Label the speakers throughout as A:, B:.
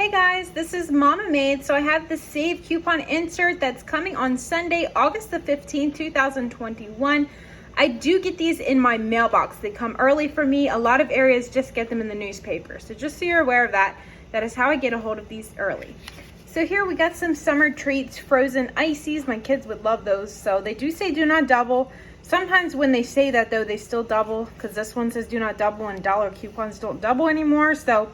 A: Hey guys, this is Mama Made. So I have the save coupon insert that's coming on Sunday, August the 15th, 2021. I do get these in my mailbox. They come early for me. A lot of areas just get them in the newspaper. So just so you're aware of that, that is how I get a hold of these early. So here we got some summer treats, frozen ices. My kids would love those. So they do say do not double. Sometimes when they say that though, they still double because this one says do not double and dollar coupons don't double anymore. So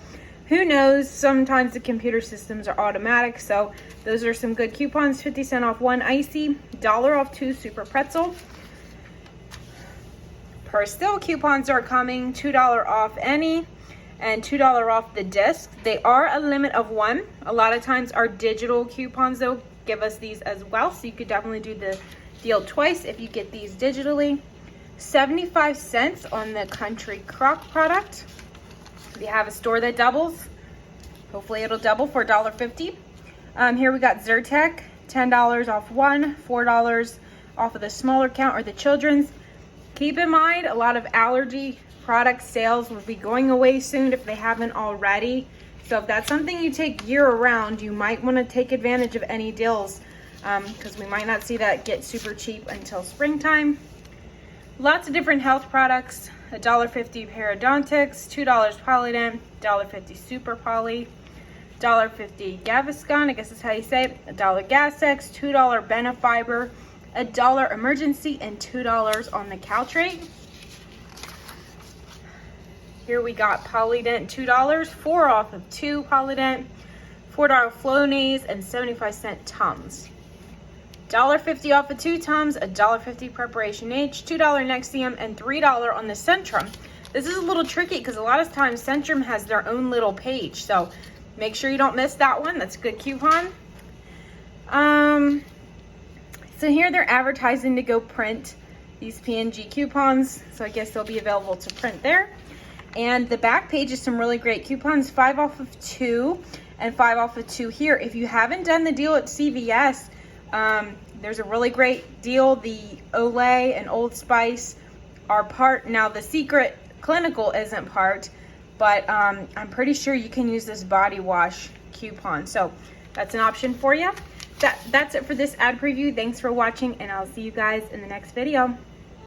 A: who knows? Sometimes the computer systems are automatic. So those are some good coupons. 50 cents off one icy, $1 off two super pretzel. Per still coupons are coming, $2 off any and $2 off the disc. They are a limit of one. A lot of times our digital coupons though give us these as well. So you could definitely do the deal twice if you get these digitally. 75 cents on the Country Crock product. If you have a store that doubles, hopefully it'll double for $1.50. Here we got Zyrtec, $10 off one, $4 off of the smaller count or the children's. Keep in mind, a lot of allergy product sales will be going away soon if they haven't already. So if that's something you take year round, you might want to take advantage of any deals because we might not see that get super cheap until springtime. Lots of different health products. $1.50 Parodontics, $2 Polydent, $1.50 Super Poly, $1.50 Gaviscon, I guess that's how you say it, $1 Gasex, $2 Benefiber, $1 Emergency, and $2 on the Caltrate. Here we got Polydent, $2, 4 off of 2 Polydent, $4 Flonase, and 75-cent Tums. $1.50 off of 2 Tums, $1.50 Preparation H, $2 Nexium, and $3 on the Centrum. This is a little tricky because a lot of times Centrum has their own little page, so make sure you don't miss that one. That's a good coupon. So here they're advertising to go print these PNG coupons, so I guess they'll be available to print there. And the back page is some really great coupons, 5 off of 2 and 5 off of 2 here. If you haven't done the deal at CVS, there's a really great deal. The Olay and Old Spice are part. Now the Secret Clinical isn't part, but I'm pretty sure you can use this body wash coupon. So that's an option for you. That's it for this ad preview. Thanks for watching, and I'll see you guys in the next video.